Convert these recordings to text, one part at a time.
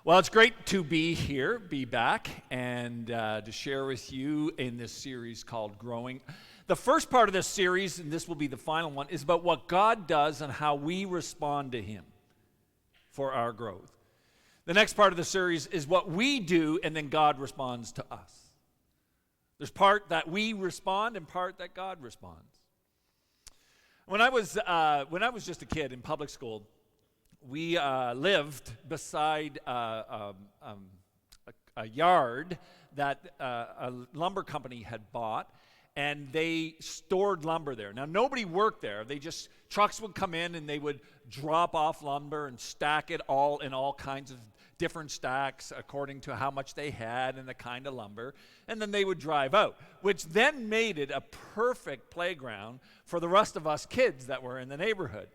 Well, it's great to be back, and to share with you in this series called Growing. The first part of this series, and this will be the final one, is about what God does and how we respond to Him for our growth. The next part of the series is what we do, and then God responds to us. There's part that we respond and part that God responds. When I was just a kid in public school, we lived beside a yard that a lumber company had bought, and they stored lumber there. Now, nobody worked there. Trucks would come in, and they would drop off lumber and stack it all in all kinds of different stacks according to how much they had and the kind of lumber, and then they would drive out, which then made it a perfect playground for the rest of us kids that were in the neighborhood.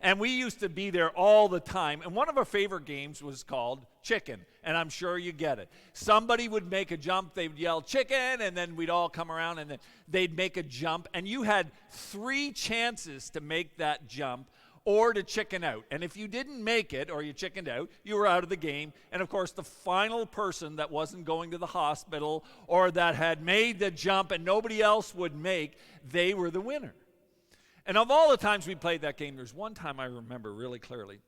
And we used to be there all the time. And one of our favorite games was called Chicken. And I'm sure you get it. Somebody would make a jump. They would yell, "Chicken!" And then we'd all come around and then they'd make a jump. And you had 3 chances to make that jump or to chicken out. And if you didn't make it or you chickened out, you were out of the game. And, of course, the final person that wasn't going to the hospital or that had made the jump and nobody else would make, they were the winner. And of all the times we played that game, there's one time I remember really clearly.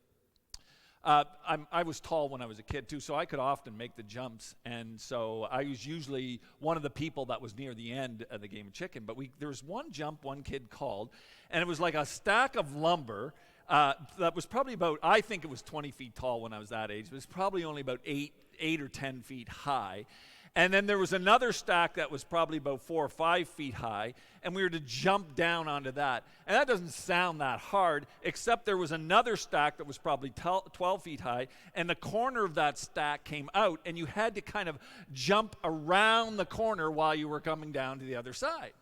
I was tall when I was a kid, too, so I could often make the jumps. And so I was usually one of the people that was near the end of the game of chicken. But there was one jump one kid called, and it was like a stack of lumber that was probably about, I think it was 20 feet tall when I was that age. It was probably only about 8 or 10 feet high. And then there was another stack that was probably about 4 or 5 feet high, and we were to jump down onto that. And that doesn't sound that hard, except there was another stack that was probably 12 feet high, and the corner of that stack came out, and you had to kind of jump around the corner while you were coming down to the other side.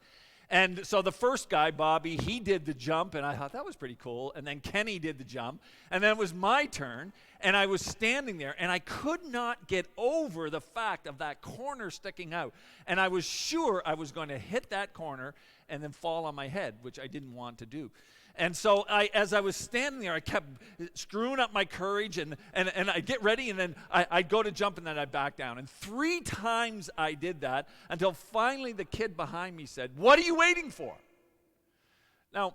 And so the first guy, Bobby, he did the jump, and I thought that was pretty cool. And then Kenny did the jump, and then it was my turn, and I was standing there, and I could not get over the fact of that corner sticking out. And I was sure I was going to hit that corner and then fall on my head, which I didn't want to do. And so as I was standing there, I kept screwing up my courage, and I'd get ready, and then I'd go to jump, and then I'd back down. And 3 times I did that until finally the kid behind me said, "What are you waiting for?" Now,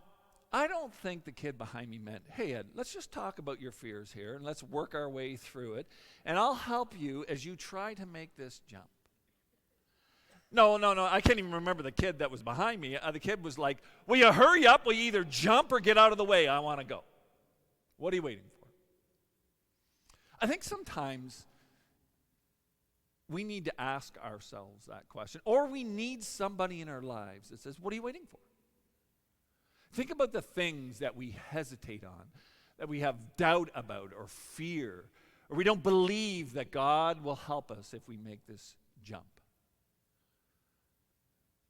I don't think the kid behind me meant, "Hey, Ed, let's just talk about your fears here, and let's work our way through it, and I'll help you as you try to make this jump." No, I can't even remember the kid that was behind me. The kid was like, "Will you hurry up? Will you either jump or get out of the way? I want to go. What are you waiting for?" I think sometimes we need to ask ourselves that question, or we need somebody in our lives that says, "What are you waiting for?" Think about the things that we hesitate on, that we have doubt about or fear, or we don't believe that God will help us if we make this jump.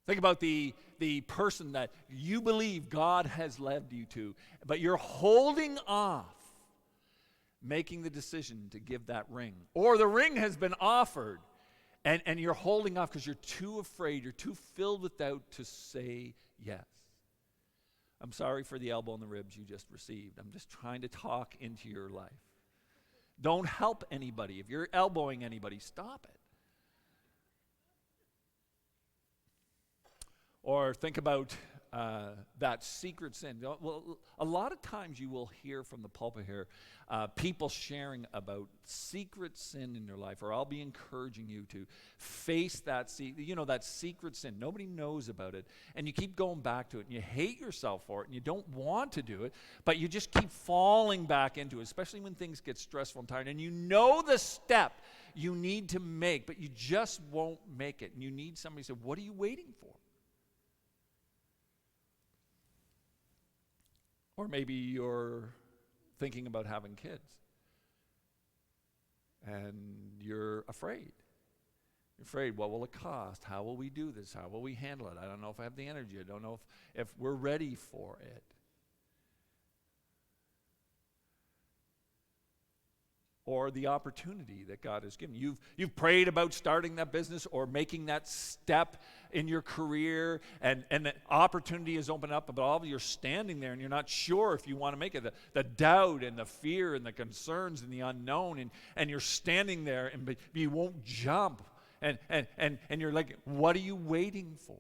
Think about the person that you believe God has led you to, but you're holding off making the decision to give that ring. Or the ring has been offered, and you're holding off because you're too afraid, you're too filled with doubt to say yes. I'm sorry for the elbow in the ribs you just received. I'm just trying to talk into your life. Don't help anybody. If you're elbowing anybody, stop it. Or think about that secret sin. Well, a lot of times you will hear from the pulpit here people sharing about secret sin in their life, or I'll be encouraging you to face that secret sin. Nobody knows about it, and you keep going back to it, and you hate yourself for it, and you don't want to do it, but you just keep falling back into it, especially when things get stressful and tired, and you know the step you need to make, but you just won't make it, and you need somebody to say, "What are you waiting for?" Or maybe you're thinking about having kids, and you're afraid. You're afraid, what will it cost? How will we do this? How will we handle it? I don't know if I have the energy. I don't know if we're ready for it. or the opportunity that God has given you. You've prayed about starting that business or making that step in your career, and the opportunity has opened up, but all of you're standing there and you're not sure if you want to make it. The doubt and the fear and the concerns and the unknown, and you're standing there and you won't jump. And you're like, what are you waiting for?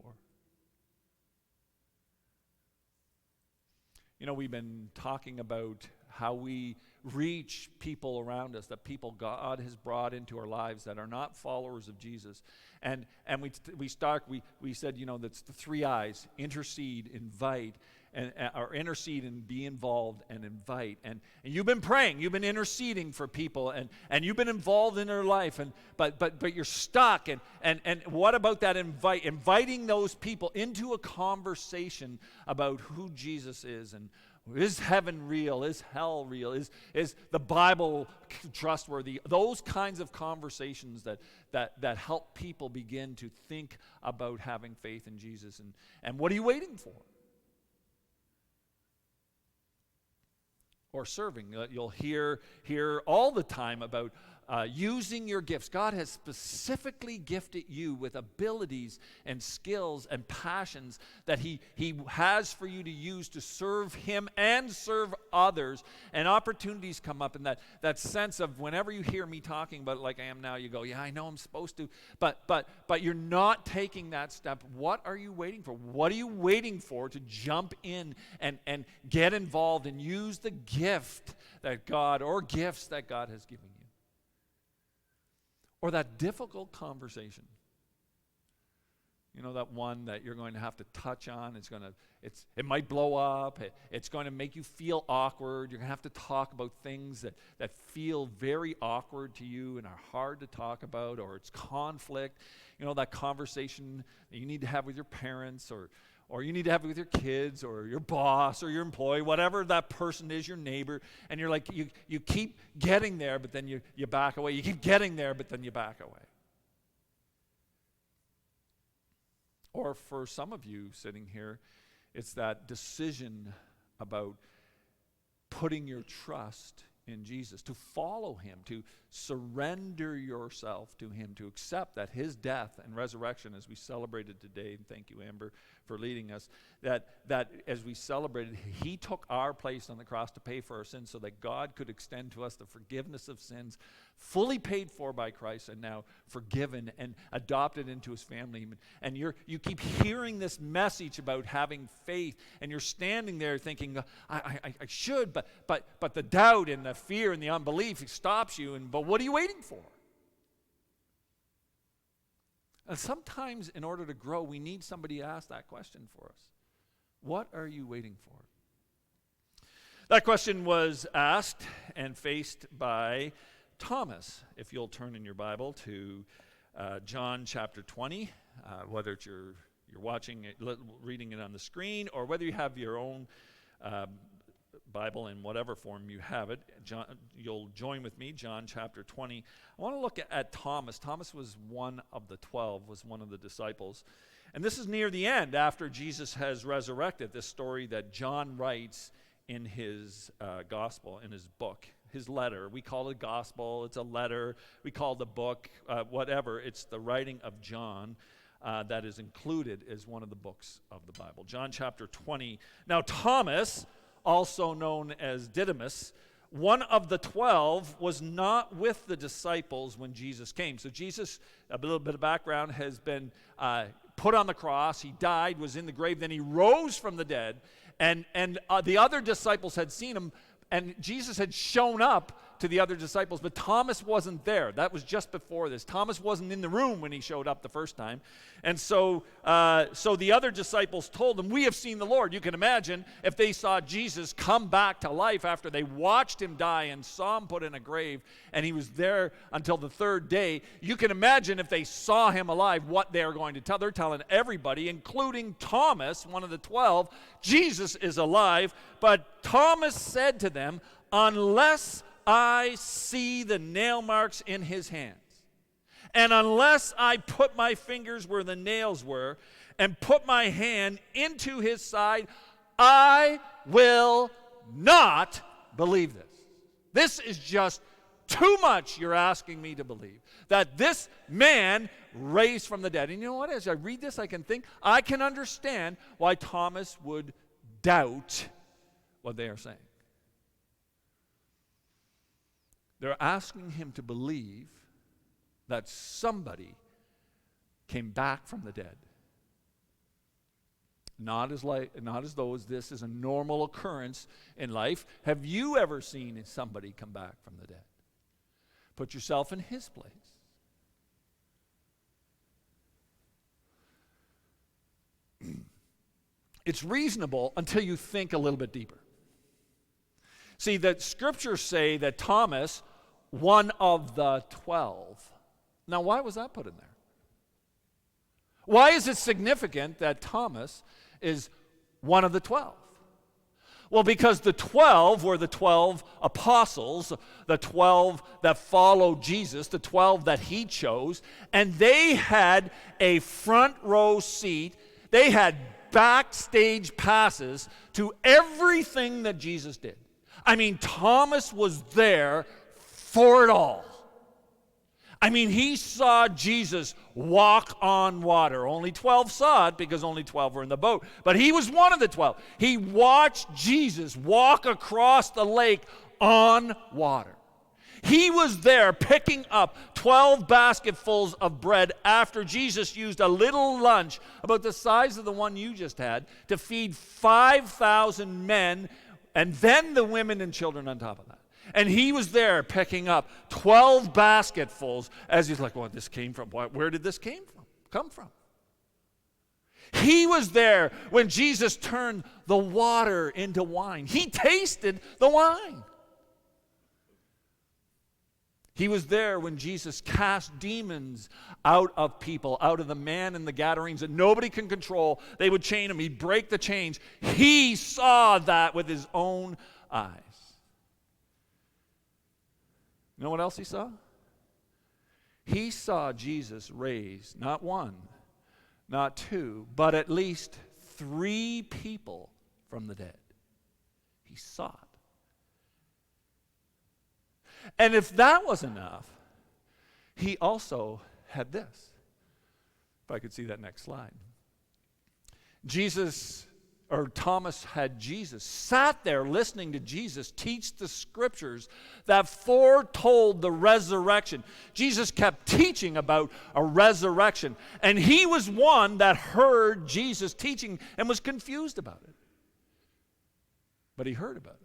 You know, we've been talking about how we reach people around us, that people God has brought into our lives that are not followers of Jesus. And we said, you know, that's the 3 I's: intercede, invite, or intercede and be involved and invite. And you've been praying, you've been interceding for people, and you've been involved in their life, but you're stuck. And what about that inviting those people into a conversation about who Jesus is, and is heaven real? Is hell real? Is the Bible trustworthy? Those kinds of conversations that help people begin to think about having faith in Jesus. And what are you waiting for? Or serving. You'll hear all the time about using your gifts. God has specifically gifted you with abilities and skills and passions that He has for you to use to serve Him and serve others. And opportunities come up, and that sense of whenever you hear me talking about it like I am now, you go, yeah, I know I'm supposed to, but you're not taking that step. What are you waiting for? What are you waiting for to jump in and get involved and use the gift that God, or gifts that God has given you? Or that difficult conversation. You know, that one that you're going to have to touch on. It might blow up. It's going to make you feel awkward. You're going to have to talk about things that feel very awkward to you and are hard to talk about, or it's conflict. You know, that conversation that you need to have with your parents, or you need to have it with your kids, or your boss, or your employee, whatever that person is, your neighbor, and you're like, you keep getting there, but then you back away. You keep getting there, but then you back away. Or for some of you sitting here, it's that decision about putting your trust in Jesus, to follow Him, to surrender yourself to Him, to accept that His death and resurrection, as we celebrated today, and thank you, Amber, for leading us, that as we celebrated, He took our place on the cross to pay for our sins so that God could extend to us the forgiveness of sins, fully paid for by Christ, and now forgiven and adopted into His family. And you keep hearing this message about having faith, and you're standing there thinking, I should, but the doubt and the fear and the unbelief stops you. But what are you waiting for? And sometimes in order to grow, we need somebody to ask that question for us. What are you waiting for? That question was asked and faced by Thomas. If you'll turn in your Bible to John chapter 20, whether it's you're watching it, reading it on the screen, or whether you have your own Bible in whatever form you have it, you'll join with me, John chapter 20. I want to look at Thomas. Thomas was one of the 12, was one of the disciples. And this is near the end, after Jesus has resurrected, this story that John writes in his gospel, in his book, his letter. We call it gospel, it's a letter. We call the book, whatever. It's the writing of John that is included as one of the books of the Bible. John chapter 20. Now Thomas, also known as Didymus, one of the 12, was not with the disciples when Jesus came. So Jesus, a little bit of background, has been put on the cross. He died, was in the grave, then He rose from the dead, and the other disciples had seen Him, and Jesus had shown up to the other disciples, but Thomas wasn't there. That was just before this. Thomas wasn't in the room when He showed up the first time. And so the other disciples told Him, "We have seen the Lord." You can imagine if they saw Jesus come back to life after they watched Him die and saw Him put in a grave, and He was there until the third day. You can imagine if they saw Him alive, what they're going to tell. They're telling everybody, including Thomas, one of the 12, Jesus is alive. But Thomas said to them, "Unless I see the nail marks in His hands, and unless I put my fingers where the nails were and put my hand into His side, I will not believe this." This is just too much you're asking me to believe. That this man raised from the dead. And you know what? As I read this, I can understand why Thomas would doubt what they are saying. They're asking him to believe that somebody came back from the dead. Not as though this is a normal occurrence in life. Have you ever seen somebody come back from the dead? Put yourself in his place. It's reasonable until you think a little bit deeper. See, the scriptures say that Thomas, one of the 12. Now, why was that put in there? Why is it significant that Thomas is one of the 12? Well, because the 12 were the 12 apostles, the 12 that followed Jesus, the 12 that he chose, and they had a front row seat. They had backstage passes to everything that Jesus did. I mean, Thomas was there for it all. I mean, he saw Jesus walk on water. Only 12 saw it because only 12 were in the boat. But he was one of the 12. He watched Jesus walk across the lake on water. He was there picking up 12 basketfuls of bread after Jesus used a little lunch about the size of the one you just had to feed 5,000 men and then the women and children on top of that. And he was there picking up 12 basketfuls as he's like, well, this came from, where did this come from? He was there when Jesus turned the water into wine. He tasted the wine. He was there when Jesus cast demons out of people, out of the man in the Gadarenes that nobody can control. They would chain him. He'd break the chains. He saw that with his own eyes. You know what else he saw? He saw Jesus raise not one, not two, but at least 3 people from the dead. He saw it. And if that was enough, he also had this. If I could see that next slide. Thomas had Jesus, sat there listening to Jesus teach the scriptures that foretold the resurrection. Jesus kept teaching about a resurrection, and he was one that heard Jesus teaching and was confused about it. But he heard about it.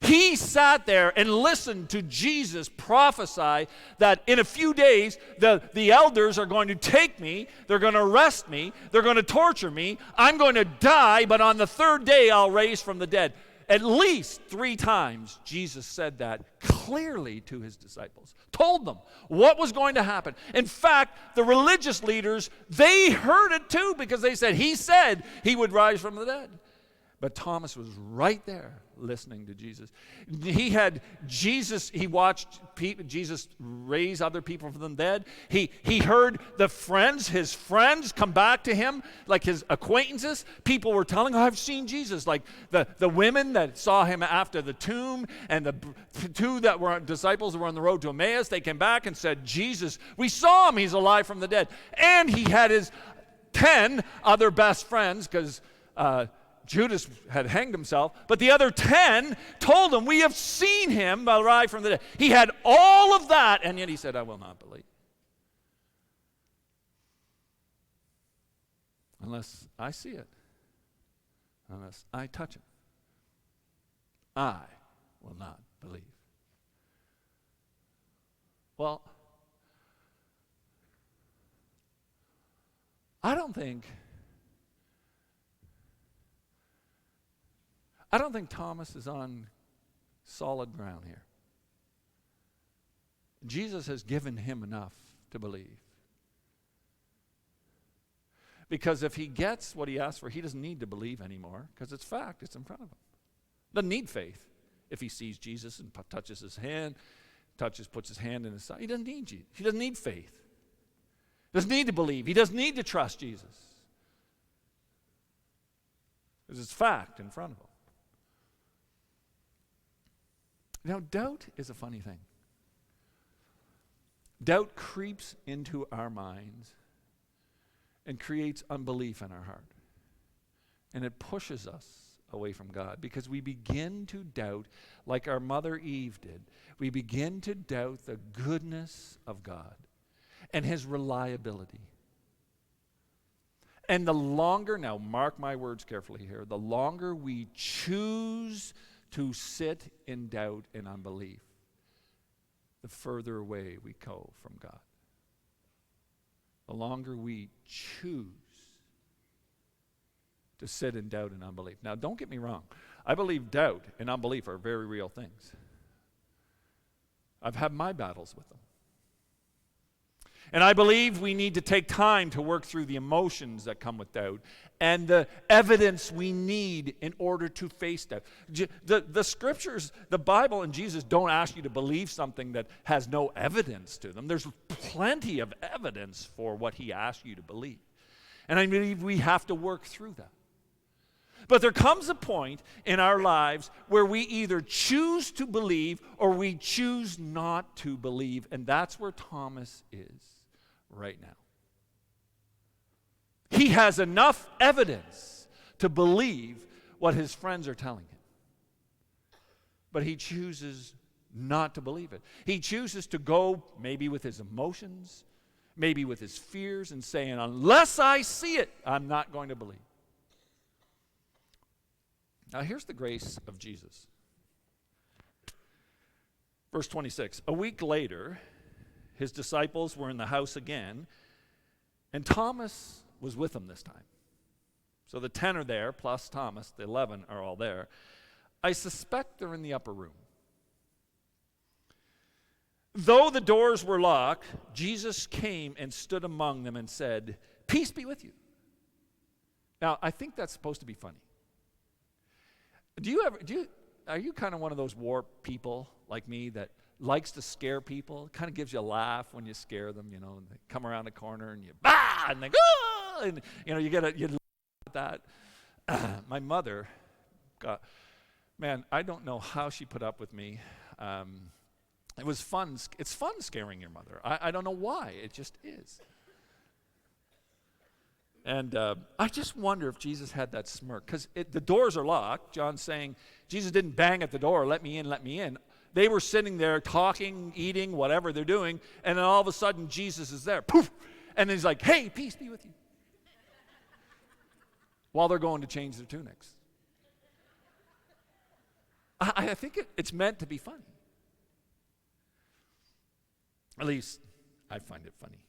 He sat there and listened to Jesus prophesy that in a few days the elders are going to take me, they're going to arrest me, they're going to torture me, I'm going to die, but on the 3rd day I'll raise from the dead. At least 3 times Jesus said that clearly to his disciples, told them what was going to happen. In fact, the religious leaders, they heard it too because they said he would rise from the dead. But Thomas was right there listening to Jesus. He watched Jesus raise other people from the dead. He heard his friends come back to him, like his acquaintances. People were telling, I've seen Jesus. Like the women that saw him after the tomb, and the 2 that were disciples who were on the road to Emmaus, they came back and said, Jesus, we saw him, he's alive from the dead. And he had his 10 other best friends, because Judas had hanged himself, but the other 10 told him, we have seen him arrive from the dead. He had all of that, and yet he said, I will not believe. Unless I see it, unless I touch him, I will not believe. Well, I don't think Thomas is on solid ground here. Jesus has given him enough to believe. Because if he gets what he asked for, he doesn't need to believe anymore, because it's fact, it's in front of him. Doesn't need faith. If he sees Jesus and touches his hand, puts his hand in his side, he doesn't need Jesus. He doesn't need faith. He doesn't need to believe. He doesn't need to trust Jesus. Because it's fact in front of him. Now, doubt is a funny thing. Doubt creeps into our minds and creates unbelief in our heart. And it pushes us away from God because we begin to doubt, like our mother Eve did. We begin to doubt the goodness of God and his reliability. And the longer, now mark my words carefully here, the longer we choose to sit in doubt and unbelief, the further away we go from God. The longer we choose to sit in doubt and unbelief. Now, don't get me wrong. I believe doubt and unbelief are very real things. I've had my battles with them. And I believe we need to take time to work through the emotions that come with doubt and the evidence we need in order to face doubt. The scriptures, the Bible and Jesus don't ask you to believe something that has no evidence to them. There's plenty of evidence for what he asks you to believe. And I believe we have to work through that. But there comes a point in our lives where we either choose to believe or we choose not to believe. And that's where Thomas is right now. He has enough evidence to believe what his friends are telling him. But he chooses not to believe it. He chooses to go maybe with his emotions, maybe with his fears, and saying, unless I see it, I'm not going to believe. Now here's the grace of Jesus. Verse 26, a week later, his disciples were in the house again, and Thomas was with them this time. So the 10 are there, plus Thomas, the 11 are all there. I suspect they're in the upper room. Though the doors were locked, Jesus came and stood among them and said, peace be with you. Now, I think that's supposed to be funny. Are you kind of one of those warped people like me that likes to scare people? It kind of gives you a laugh when you scare them, and they come around the corner and you, bah, and they go, ah, and, you laugh at that. My mother, man, I don't know how she put up with me. It was fun. It's fun scaring your mother. I don't know why. It just is. And I just wonder if Jesus had that smirk, because the doors are locked. John's saying, Jesus didn't bang at the door, let me in, let me in. They were sitting there talking, eating, whatever they're doing, and then all of a sudden Jesus is there, poof, and he's like, hey, peace be with you. While they're going to change their tunics. I think it's meant to be funny. At least I find it funny.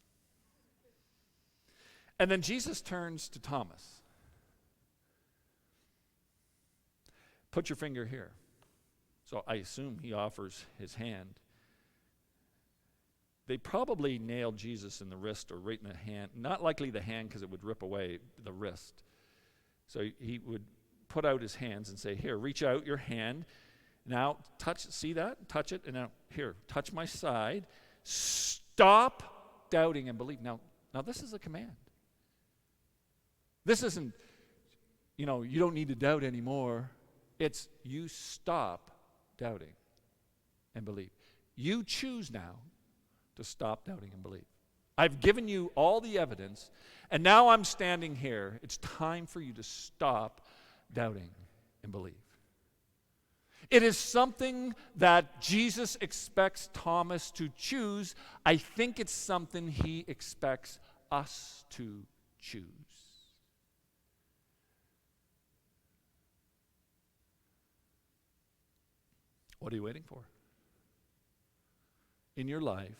And then Jesus turns to Thomas. Put your finger here. So I assume he offers his hand. They probably nailed Jesus in the wrist or right in the hand. Not likely the hand because it would rip away the wrist. So he would put out his hands and say, here, reach out your hand. Now touch, see that? Touch it. And now here, touch my side. Stop doubting and believe. Now this is a command. This isn't, you don't need to doubt anymore. It's you stop doubting and believe. You choose now to stop doubting and believe. I've given you all the evidence, and now I'm standing here. It's time for you to stop doubting and believe. It is something that Jesus expects Thomas to choose. I think it's something he expects us to choose. What are you waiting for? In your life,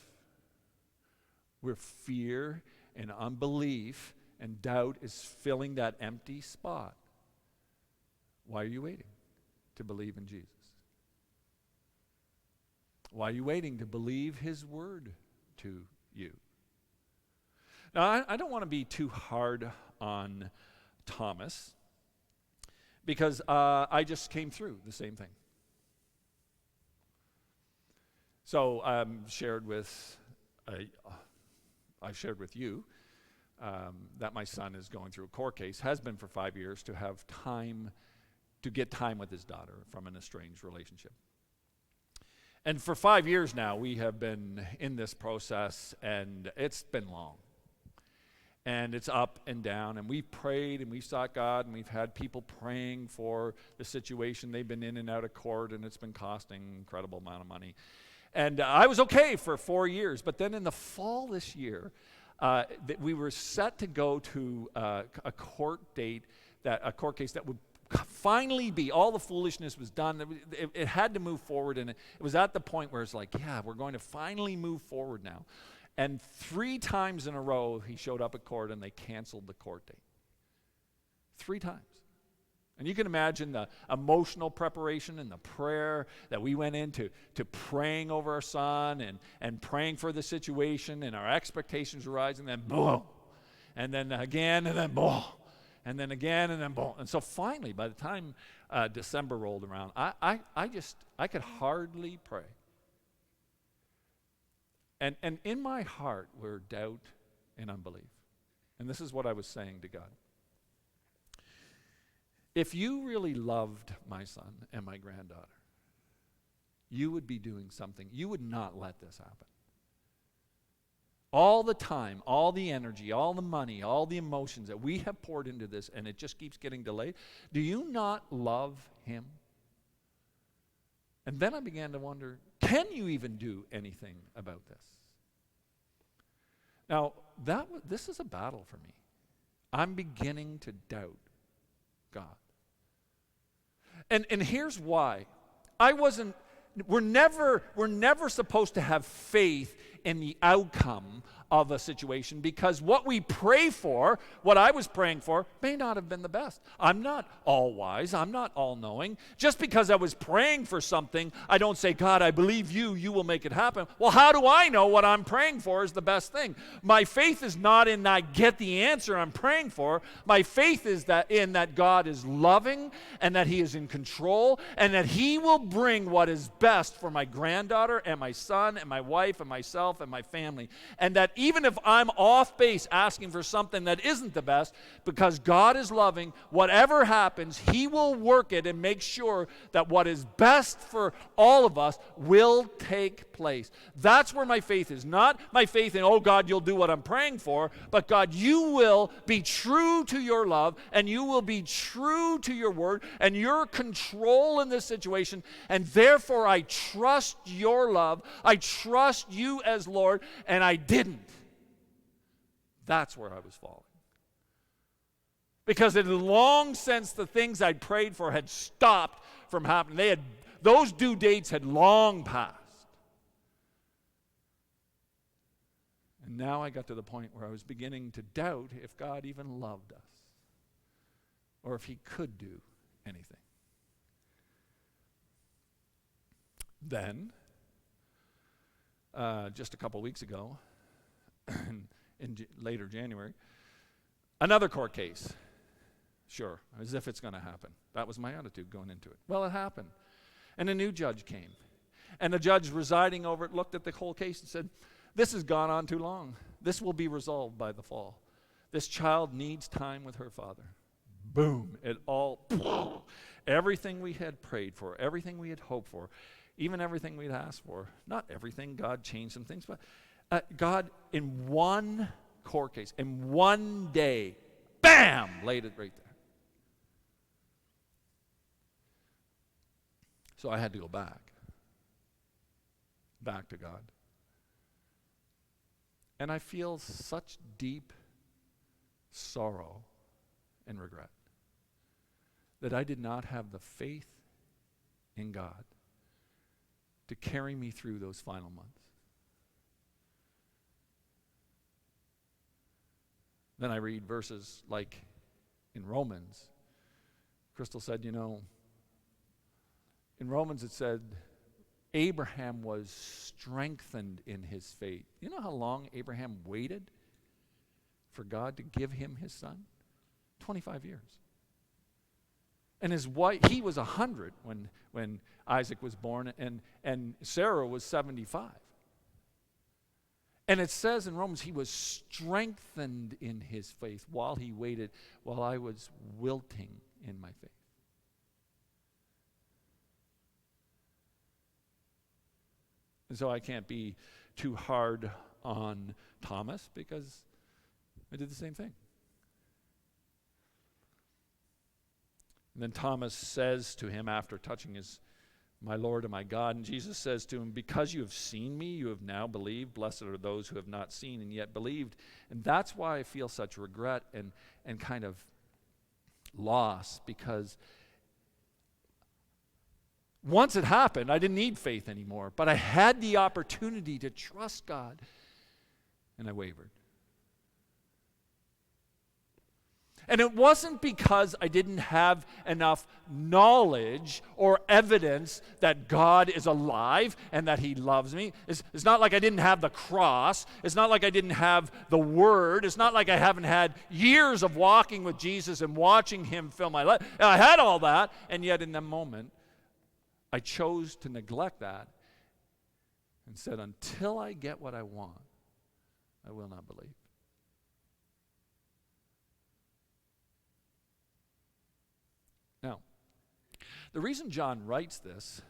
where fear and unbelief and doubt is filling that empty spot, why are you waiting to believe in Jesus? Why are you waiting to believe his word to you? Now, I don't want to be too hard on Thomas because I just came through the same thing. So I've shared with you that my son is going through a court case, has been for 5 years, to get time with his daughter from an estranged relationship. And for 5 years now, we have been in this process, and it's been long. And it's up and down, and we've prayed and we've sought God, and we've had people praying for the situation. They've been in and out of court, and it's been costing an incredible amount of money. And I was okay for 4 years, but then in the fall this year, we were set to go to a court date, a court case that would finally be, all the foolishness was done. It had to move forward, and it was at the point where it's like, yeah, we're going to finally move forward now. And 3 times in a row, he showed up at court, and they canceled the court date. 3 times. And you can imagine the emotional preparation and the prayer that we went into praying over our son and praying for the situation, and our expectations were rising, and then boom. And then again, and then boom. And then again, and then boom. And so finally, by the time December rolled around, I could hardly pray. And in my heart were doubt and unbelief. And this is what I was saying to God. If you really loved my son and my granddaughter, you would be doing something. You would not let this happen. All the time, all the energy, all the money, all the emotions that we have poured into this, and it just keeps getting delayed. Do you not love him? And then I began to wonder, can you even do anything about this? Now, this is a battle for me. I'm beginning to doubt God. And here's why. We're never supposed to have faith in the outcome of a situation, because what we pray for, what I was praying for, may not have been the best. I'm not all wise. I'm not all knowing. Just because I was praying for something, I don't say, God, I believe you will make it happen. Well, how do I know what I'm praying for is the best thing? My faith is not in I get the answer I'm praying for. My faith is that God is loving, and that he is in control, and that he will bring what is best for my granddaughter and my son and my wife and myself and my family. And that even if I'm off base asking for something that isn't the best, because God is loving, whatever happens, he will work it and make sure that what is best for all of us will take place. That's where my faith is. Not my faith in, oh God, you'll do what I'm praying for, but God, you will be true to your love, and you will be true to your word, and your control in this situation, and therefore I trust your love. I trust you as Lord, and I didn't. That's where I was falling. Because it had long since the things I'd prayed for had stopped from happening. Those due dates had long passed. And now I got to the point where I was beginning to doubt if God even loved us, or if he could do anything. Then, just a couple weeks ago, in later January, another court case. Sure, as if it's going to happen. That was my attitude going into it. Well, it happened. And a new judge came. And the judge residing over it looked at the whole case and said, this has gone on too long. This will be resolved by the fall. This child needs time with her father. Boom. Everything we had prayed for, everything we had hoped for, even everything we'd asked for, not everything, God changed some things, but God, in one court case, in one day, bam, laid it right there. So I had to go back to God. And I feel such deep sorrow and regret that I did not have the faith in God to carry me through those final months. Then I read verses like in Romans. Crystal said, in Romans it said, Abraham was strengthened in his faith. You know how long Abraham waited for God to give him his son? 25 years. And his wife, he was 100 when Isaac was born, and Sarah was 75. And it says in Romans, he was strengthened in his faith while he waited, while I was wilting in my faith. And so I can't be too hard on Thomas because I did the same thing. And then Thomas says to him after touching his, my Lord and my God, and Jesus says to him, because you have seen me, you have now believed. Blessed are those who have not seen and yet believed. And that's why I feel such regret and kind of loss, because once it happened, I didn't need faith anymore, but I had the opportunity to trust God, and I wavered. And it wasn't because I didn't have enough knowledge or evidence that God is alive and that he loves me. It's not like I didn't have the cross. It's not like I didn't have the word. It's not like I haven't had years of walking with Jesus and watching him fill my life. I had all that, and yet in that moment, I chose to neglect that and said, until I get what I want, I will not believe. Now, the reason John writes this,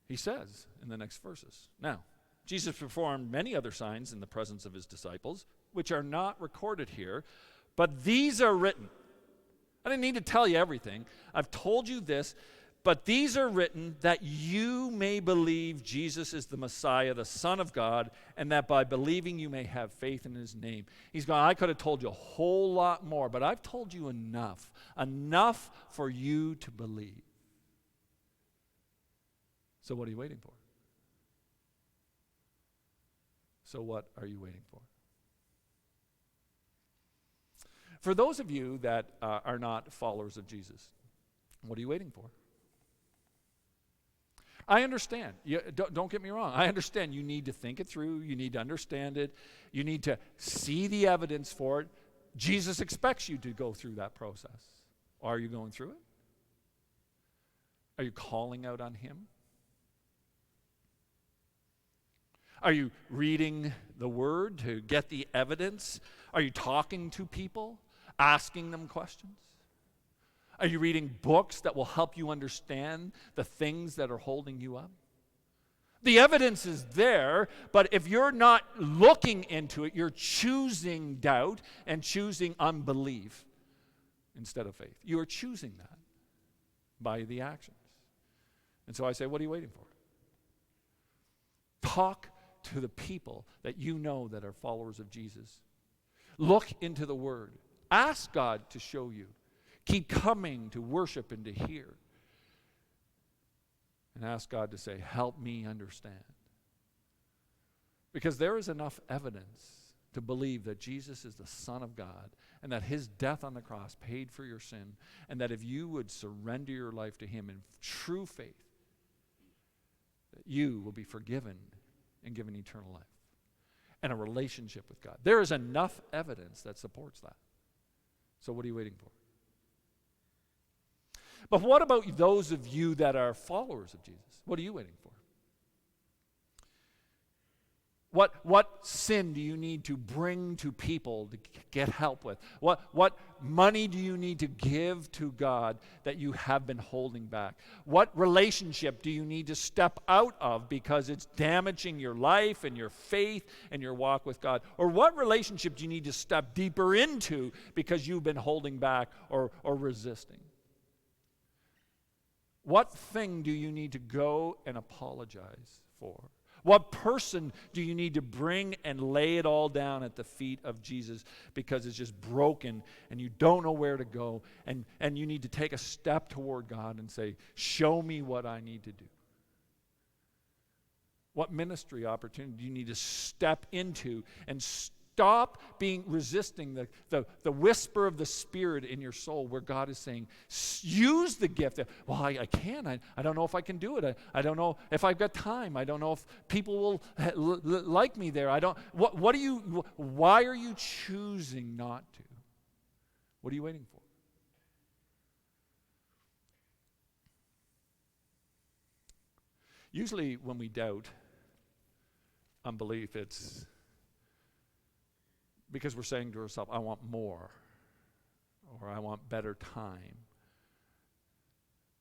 he says in the next verses, now, Jesus performed many other signs in the presence of his disciples, which are not recorded here, but these are written. I didn't need to tell you everything. I've told you this, but these are written that you may believe Jesus is the Messiah, the Son of God, and that by believing you may have faith in his name. He's gone, I could have told you a whole lot more, but I've told you enough for you to believe. So what are you waiting for? So what are you waiting for? For those of you that are not followers of Jesus, what are you waiting for? I understand. Don't get me wrong. I understand you need to think it through. You need to understand it. You need to see the evidence for it. Jesus expects you to go through that process. Are you going through it? Are you calling out on him? Are you reading the word to get the evidence? Are you talking to people, asking them questions? Are you reading books that will help you understand the things that are holding you up? The evidence is there, but if you're not looking into it, you're choosing doubt and choosing unbelief instead of faith. You are choosing that by the actions. And so I say, what are you waiting for? Talk to the people that you know that are followers of Jesus. Look into the Word. Ask God to show you. Keep coming to worship and to hear. And ask God to say, help me understand. Because there is enough evidence to believe that Jesus is the Son of God and that his death on the cross paid for your sin, and that if you would surrender your life to him in true faith, that you will be forgiven and given eternal life and a relationship with God. There is enough evidence that supports that. So what are you waiting for? But what about those of you that are followers of Jesus? What are you waiting for? What sin do you need to bring to people to get help with? What money do you need to give to God that you have been holding back? What relationship do you need to step out of because it's damaging your life and your faith and your walk with God? Or what relationship do you need to step deeper into because you've been holding back or resisting? What thing do you need to go and apologize for? What person do you need to bring and lay it all down at the feet of Jesus because it's just broken and you don't know where to go, and you need to take a step toward God and say, show me what I need to do? What ministry opportunity do you need to step into and stop resisting the whisper of the Spirit in your soul where God is saying, use the gift. Well, I can. I don't know if I can do it. I don't know if I've got time. I don't know if people will like me there. Why are you choosing not to? What are you waiting for? Usually when we doubt unbelief, it's because we're saying to ourselves, I want more, or I want better time,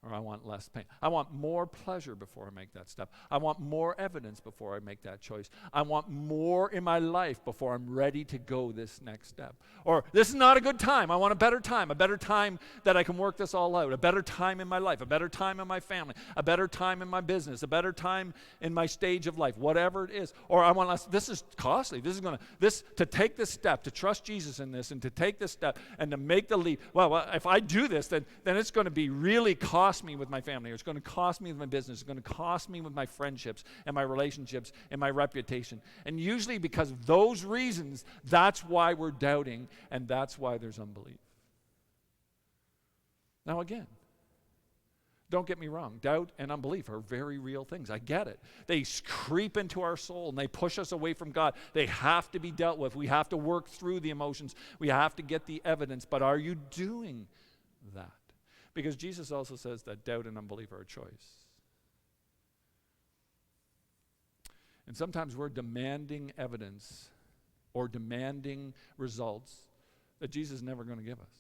or I want less pain. I want more pleasure before I make that step. I want more evidence before I make that choice. I want more in my life before I'm ready to go this next step. Or this is not a good time. I want a better time that I can work this all out, a better time in my life, a better time in my family, a better time in my business, a better time in my stage of life, whatever it is. Or I want less. This is costly. To take this step, to trust Jesus in this, and to take this step and to make the leap. Well, if I do this, then it's going to be really cost me with my family, or it's going to cost me with my business, it's going to cost me with my friendships and my relationships and my reputation. And usually because of those reasons, that's why we're doubting, and that's why there's unbelief. Now again, don't get me wrong, doubt and unbelief are very real things. I get it. They creep into our soul and they push us away from God. They have to be dealt with. We have to work through the emotions. We have to get the evidence. But are you doing that? Because Jesus also says that doubt and unbelief are a choice. And sometimes we're demanding evidence or demanding results that Jesus is never going to give us.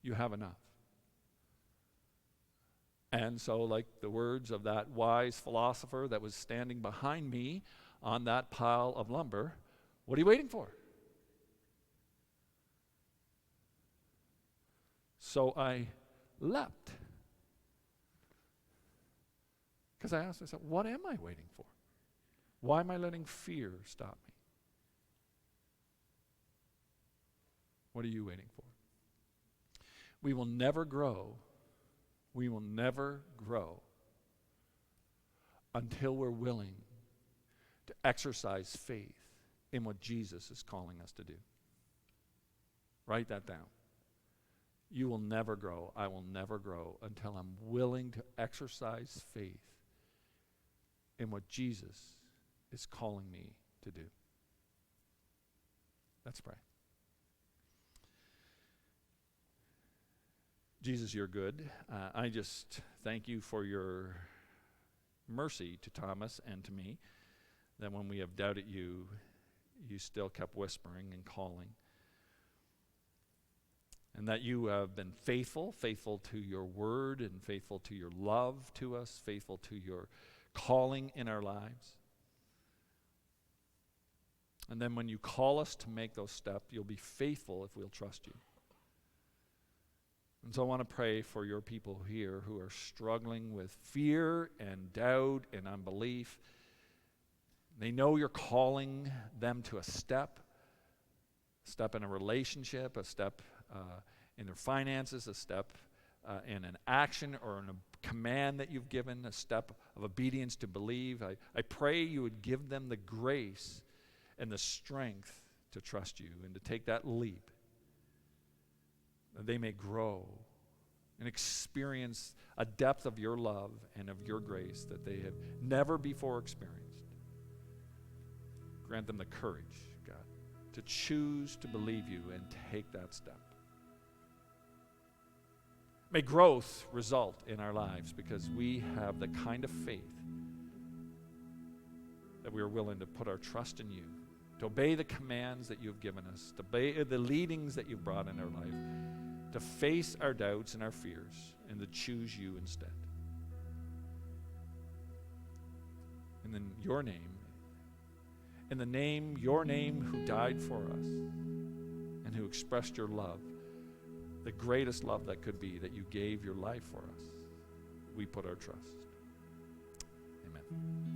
You have enough. And so, like the words of that wise philosopher that was standing behind me on that pile of lumber, what are you waiting for? So I leapt. Because I asked myself, what am I waiting for? Why am I letting fear stop me? What are you waiting for? We will never grow. We will never grow until we're willing to exercise faith in what Jesus is calling us to do. Write that down. You will never grow. I will never grow until I'm willing to exercise faith in what Jesus is calling me to do. Let's pray. Jesus, you're good. I just thank you for your mercy to Thomas and to me, that when we have doubted you, you still kept whispering and calling. And that you have been faithful to your word and faithful to your love to us, faithful to your calling in our lives. And then when you call us to make those steps, you'll be faithful if we'll trust you. And so I want to pray for your people here who are struggling with fear and doubt and unbelief. They know you're calling them to a step in a relationship, a step in their finances, a step in an action or in a command that you've given, a step of obedience to believe. I pray you would give them the grace and the strength to trust you and to take that leap, that they may grow and experience a depth of your love and of your grace that they have never before experienced. Grant them the courage, God, to choose to believe you and take that step. May growth result in our lives because we have the kind of faith that we are willing to put our trust in you, to obey the commands that you've given us, to obey the leadings that you've brought in our life, to face our doubts and our fears, and to choose you instead. And in your name, your name who died for us and who expressed your love, the greatest love that could be, that you gave your life for us, we put our trust. Amen.